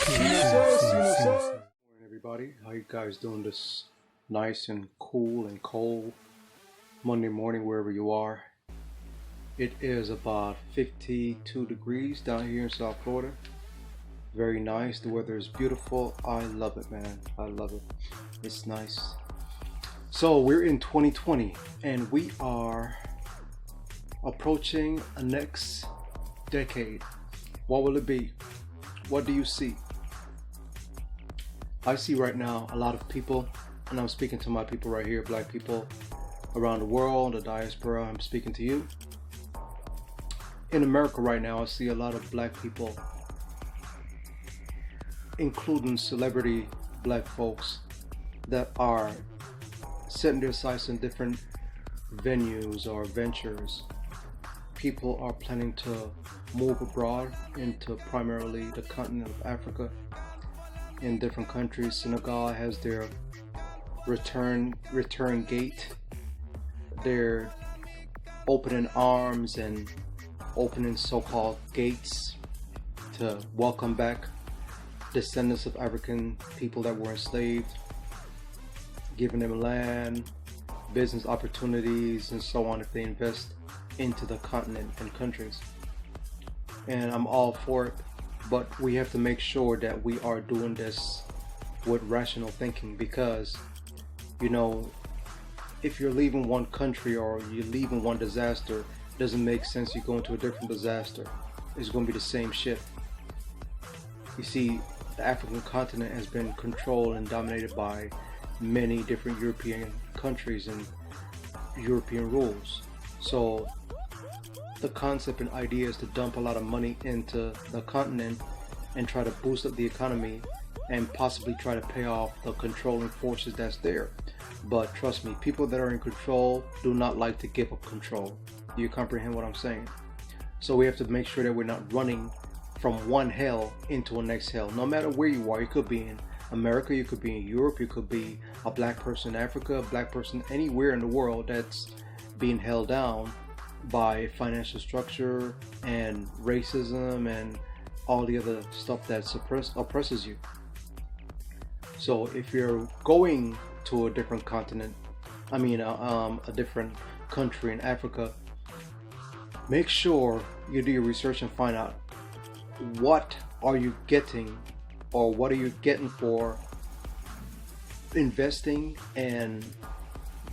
Morning, everybody. How you guys doing this nice and cool and cold Monday morning wherever you are? It is about 52 degrees down here in South Florida. Very nice. The weather is beautiful. I love it, man. I love it. It's nice. So we're in 2020 and we are approaching a next decade. What will it be? What do you see? I see right now a lot of people, and I'm speaking to my people right here, black people around the world, the diaspora. I'm speaking to you. In America right now, I see a lot of black people, including celebrity black folks, that are setting their sights in different venues or ventures. People are planning to move abroad into primarily the continent of Africa. In different countries, Senegal has their return gate. They're opening arms and opening so-called gates to welcome back descendants of African people that were enslaved, giving them land, business opportunities, and so on if they invest into the continent and countries. And I'm all for it, but we have to make sure that we are doing this with rational thinking, because if you're leaving one country or you're leaving one disaster, it doesn't make sense you go into a different disaster. It's going to be the same shit. You see, the African continent has been controlled and dominated by many different European countries and European rules. So the concept and idea is to dump a lot of money into the continent and try to boost up the economy and possibly try to pay off the controlling forces that's there. But trust me, people that are in control do not like to give up control. Do you comprehend what I'm saying? So we have to make sure that we're not running from one hell into a next hell. No matter where you are, you could be in America, you could be in Europe, you could be a black person in Africa, a black person anywhere in the world that's being held down by financial structure and racism and all the other stuff that oppresses you. So if you're going to a different continent, a different country in Africa, make sure you do your research and find out what are you getting, or what are you getting for investing and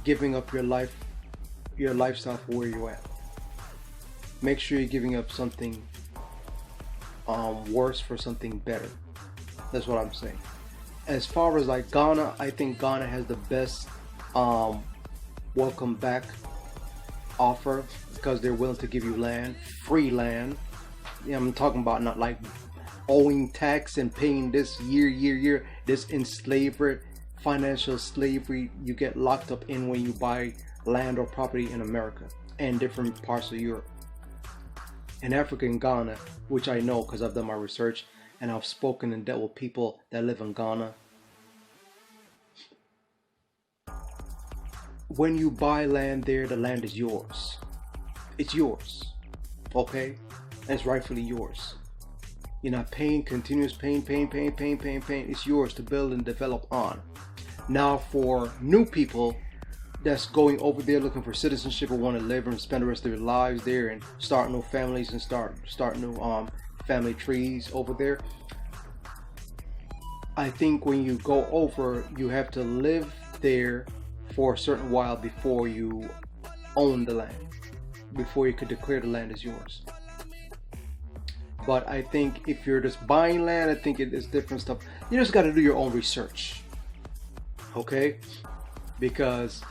giving up your lifestyle for where you're at. Make sure you're giving up something worse for something better. That's what I'm saying. As far as like Ghana, I think Ghana has the best welcome back offer, because they're willing to give you land, free land. I'm talking about not like owing tax and paying this year, this enslavement, financial slavery you get locked up in when you buy land or property in America and different parts of Europe. In Africa and Ghana, which I know because I've done my research and I've spoken and dealt with people that live in Ghana. When you buy land there, the land is yours. It's yours, okay? And it's rightfully yours. You're not paying continuous paying. It's yours to build and develop on. Now for new people that's going over there looking for citizenship or want to live and spend the rest of their lives there and start new families and start new family trees over there, I think when you go over, you have to live there for a certain while before you own the land, before you could declare the land as yours. But I think if you're just buying land, I think it is different stuff. You just got to do your own research, okay? Because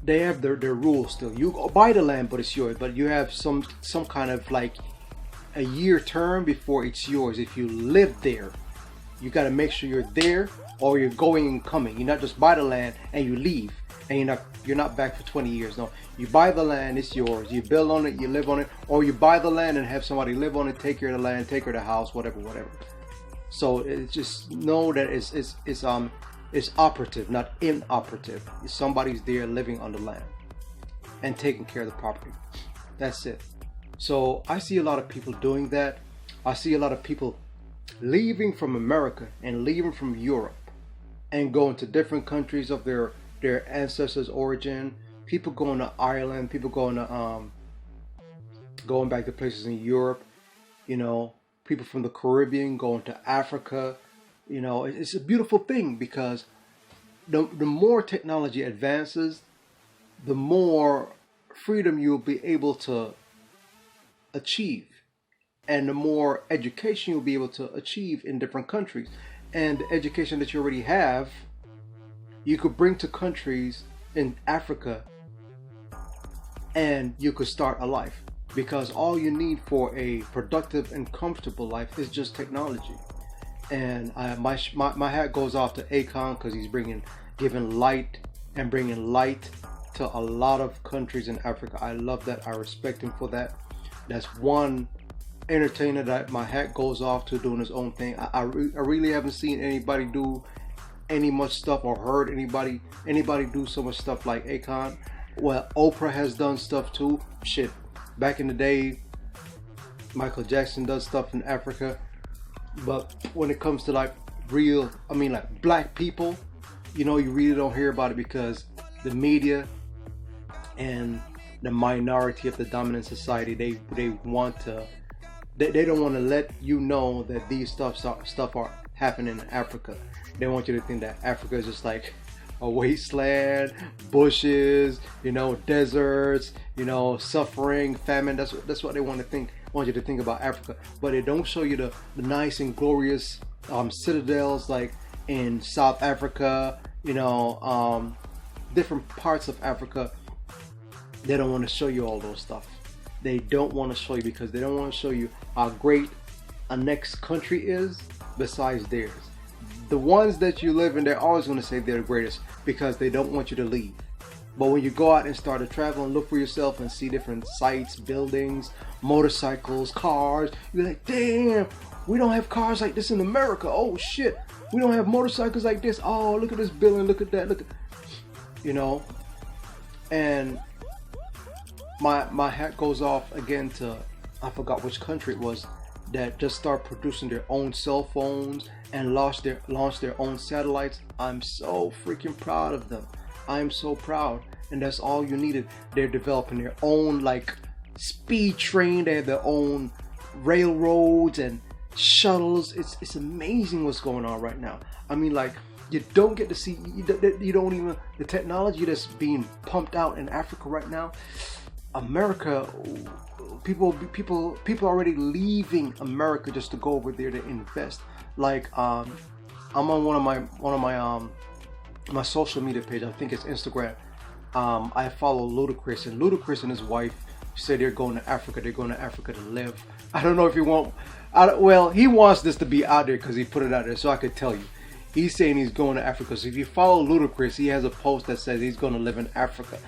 they have their rules still. You go buy the land, but it's yours. But you have some kind of like a year term before it's yours. If you live there, you got to make sure you're there, or you're going and coming. You not just buy the land and you leave and you're not back for 20 years. No, you buy the land, it's yours. You build on it, you live on it, or you buy the land and have somebody live on it, take care of the land, take care of the house, whatever. So it's just know that it's operative, not inoperative. Somebody's there living on the land and taking care of the property. That's it. So I see a lot of people doing that. I see a lot of people leaving from America and leaving from Europe and going to different countries of their ancestors' origin. People going to Ireland, people going to going back to places in Europe, you know, people from the Caribbean going to Africa. You know, it's a beautiful thing because the more technology advances, the more freedom you'll be able to achieve, and the more education you'll be able to achieve in different countries. And the education that you already have, you could bring to countries in Africa, and you could start a life, because all you need for a productive and comfortable life is just technology. And my hat goes off to Akon, because he's giving light to a lot of countries in Africa. I love that. I respect him for that. That's one entertainer that my hat goes off to, doing his own thing. I really haven't seen anybody do any much stuff, or heard anybody do so much stuff like Akon. Well, Oprah has done stuff too. Shit, back in the day, Michael Jackson does stuff in Africa. But when it comes to like black people, you know, you really don't hear about it, because the media and the minority of the dominant society, they don't want to let you know that these stuff are happening in Africa. They want you to think that Africa is just like a wasteland, bushes, you know, deserts, you know, suffering, famine. That's what they want you to think about Africa. But they don't show you the nice and glorious citadels like in South Africa, you know, different parts of Africa. They don't want to show you all those stuff. They don't want to show you, because they don't want to show you how great a next country is besides theirs. The ones that you live in, they're always going to say they're the greatest, because they don't want you to leave. But when you go out and start to travel and look for yourself and see different sites, buildings, motorcycles, cars, you're like, damn, we don't have cars like this in America. Oh shit, we don't have motorcycles like this. Oh, look at this building, look at that, look at, you know. And my hat goes off again to, I forgot which country it was, that just start producing their own cell phones and launch their own satellites. I'm so freaking proud of them. I'm so proud. And that's all you needed. They're developing their own like speed train. They have their own railroads and shuttles. It's amazing what's going on right now. I mean, like, you don't get to see, you don't even, the technology that's being pumped out in Africa right now. America, people are already leaving America just to go over there to invest. Like, I'm on one of my social media page. I think it's Instagram. I follow Ludacris, and Ludacris and his wife said they're going to Africa. They're going to Africa to live. I don't know if he he wants this to be out there because he put it out there, so I could tell you. He's saying he's going to Africa. So if you follow Ludacris, he has a post that says he's going to live in Africa.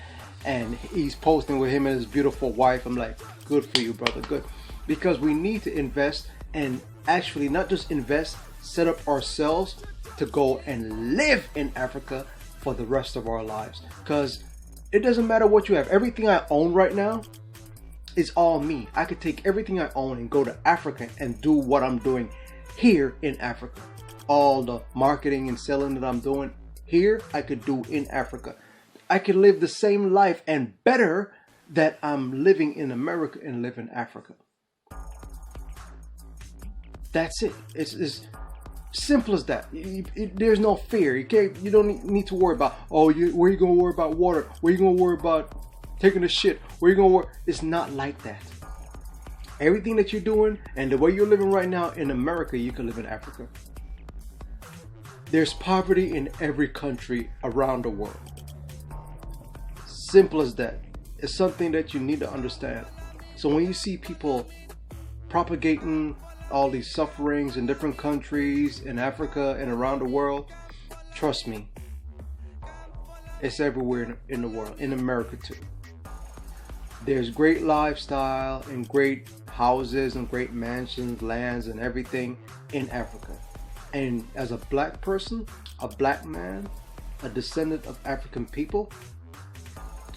And he's posting with him and his beautiful wife. I'm like, good for you, brother, good. Because we need to invest, and actually not just invest, set up ourselves to go and live in Africa for the rest of our lives. Because it doesn't matter what you have. Everything I own right now is all me. I could take everything I own and go to Africa and do what I'm doing here in Africa. All the marketing and selling that I'm doing here, I could do in Africa. I can live the same life and better that I'm living in America and live in Africa. That's it. It's simple as that. There's no fear. You don't need to worry about, where you gonna worry about water? Where you gonna worry about taking a shit? Where you gonna worry? It's not like that. Everything that you're doing and the way you're living right now in America, you can live in Africa. There's poverty in every country around the world. Simple as that. It's something that you need to understand. So when you see people propagating all these sufferings in different countries in Africa and around the world, trust me, it's everywhere in the world, in America too. There's great lifestyle and great houses and great mansions, lands and everything in Africa. And as a black person, a black man, a descendant of African people,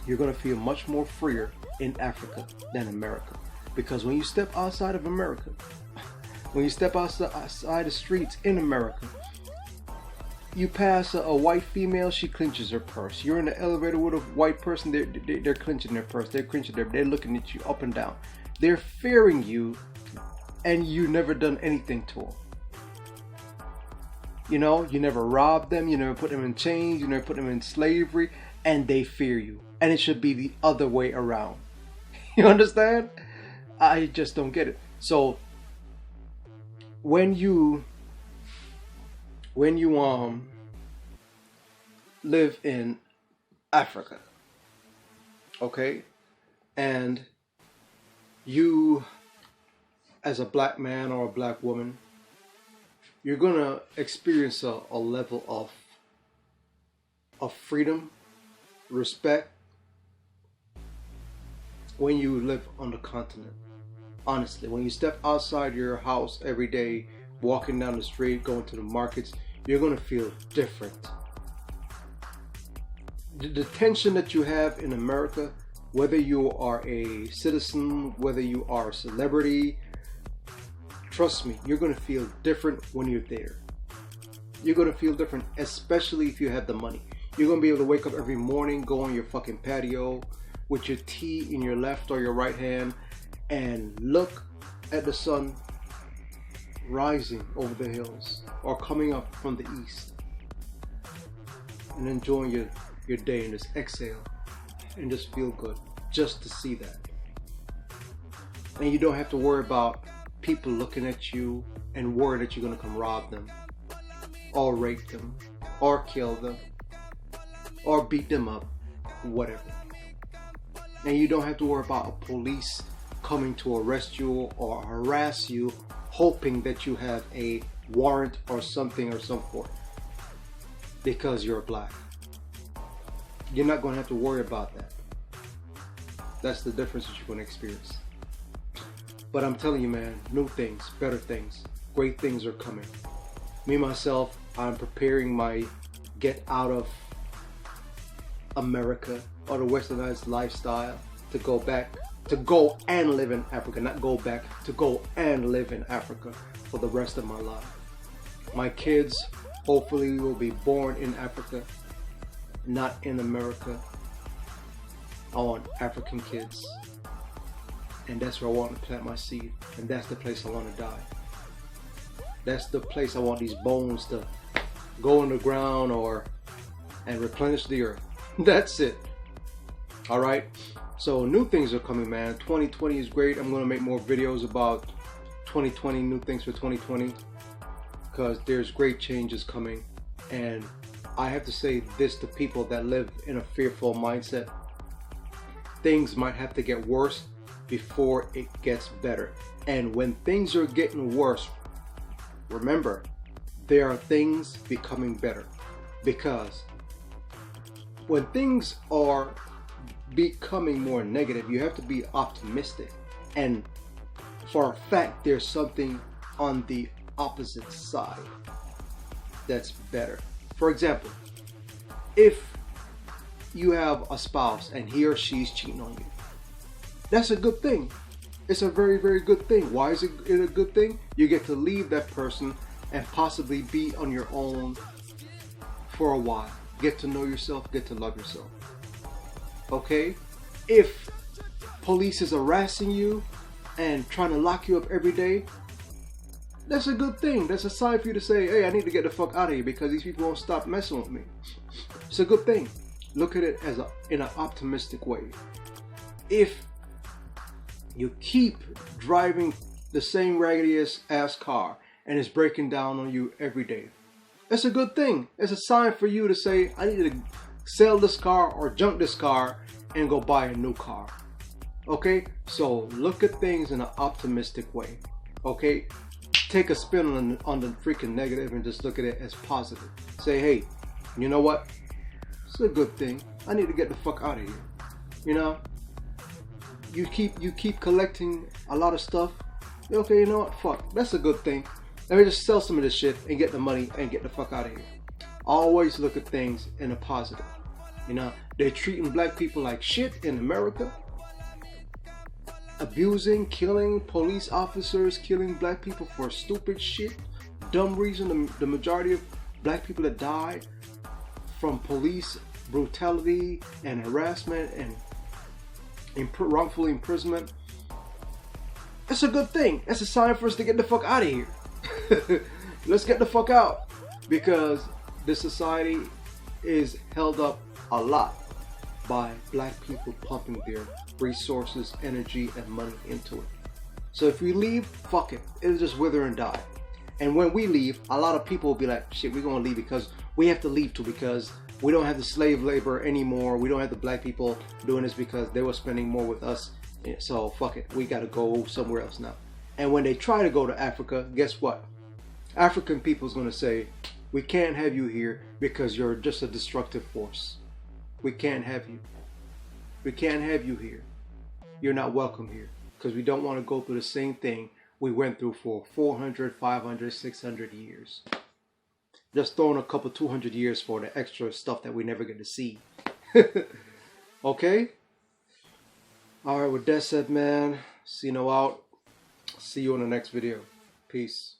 you're going to feel much more freer in Africa than America. Because when you step outside of America, When you step outside the streets in America, you pass a white female, she clenches her purse. You're in the elevator with a white person, they're clenching their purse. They're looking at you up and down. They're fearing you, and you never done anything to them. You know, you never robbed them, you never put them in chains, you never put them in slavery, and they fear you. And it should be the other way around. You understand? I just don't get it. So when you live in Africa, okay, and you as a black man or a black woman, you're gonna experience a level of freedom, respect when you live on the continent. Honestly, when you step outside your house every day, walking down the street, going to the markets, you're gonna feel different. The tension that you have in America, whether you are a citizen, whether you are a celebrity, trust me, you're going to feel different when you're there. You're going to feel different, especially if you have the money. You're going to be able to wake up every morning, go on your fucking patio with your tea in your left or your right hand and look at the sun rising over the hills or coming up from the east and enjoying your day and just exhale and just feel good just to see that. And you don't have to worry about people looking at you and worry that you're going to come rob them or rape them or kill them or beat them up, whatever. And you don't have to worry about police coming to arrest you or harass you hoping that you have a warrant or something or some sort because you're black. You're not going to have to worry about that. That's the difference that you're going to experience. But I'm telling you, man, new things, better things, great things are coming. Me, myself, I'm preparing my get out of America or the westernized lifestyle to go and live in Africa, not go back, to go and live in Africa for the rest of my life. My kids hopefully will be born in Africa, not in America. I want African kids. And that's where I want to plant my seed. And that's the place I want to die. That's the place I want these bones to go in the ground and replenish the earth. That's it. All right. So new things are coming, man. 2020 is great. I'm going to make more videos about 2020, new things for 2020, because there's great changes coming. And I have to say this to people that live in a fearful mindset. Things might have to get worse before it gets better. And when things are getting worse, remember, there are things becoming better. Because when things are becoming more negative, you have to be optimistic. And for a fact, there's something on the opposite side that's better. For example, if you have a spouse and he or she's cheating on you, that's a good thing. It's a very, very good thing. Why is it a good thing? You get to leave that person and possibly be on your own for a while. Get to know yourself, get to love yourself. Okay? If police is harassing you and trying to lock you up every day, that's a good thing. That's a sign for you to say, hey, I need to get the fuck out of here because these people won't stop messing with me. It's a good thing. Look at it as in an optimistic way. If you keep driving the same raggedy ass car and it's breaking down on you every day, that's a good thing. It's a sign for you to say, I need to sell this car or junk this car and go buy a new car. Okay? So look at things in an optimistic way. Okay? Take a spin on the freaking negative and just look at it as positive. Say, hey, you know what? It's a good thing. I need to get the fuck out of here. You know? You keep collecting a lot of stuff. Okay, you know what? Fuck. That's a good thing. Let me just sell some of this shit and get the money and get the fuck out of here. Always look at things in a positive. You know, they're treating black people like shit in America. abusing, killing police officers, killing black people for stupid shit, dumb reason. The majority of black people that died from police brutality and harassment and wrongful imprisonment. It's a good thing. It's a sign for us to get the fuck out of here. Let's get the fuck out, because this society is held up a lot by black people pumping their resources, energy, and money into it. So if we leave, fuck it. It'll just wither and die. And when we leave, a lot of people will be like, shit, we're gonna leave because we have to leave too, because we don't have the slave labor anymore. We don't have the black people doing this because they were spending more with us. So fuck it, we gotta go somewhere else now. And when they try to go to Africa, guess what? African people's gonna say, we can't have you here because you're just a destructive force. We can't have you. We can't have you here. You're not welcome here, because we don't want to go through the same thing we went through for 400, 500, 600 years. Just throwing a couple 200 years for the extra stuff that we never get to see. Okay? Alright, with that said, man, Cno out. See you in the next video. Peace.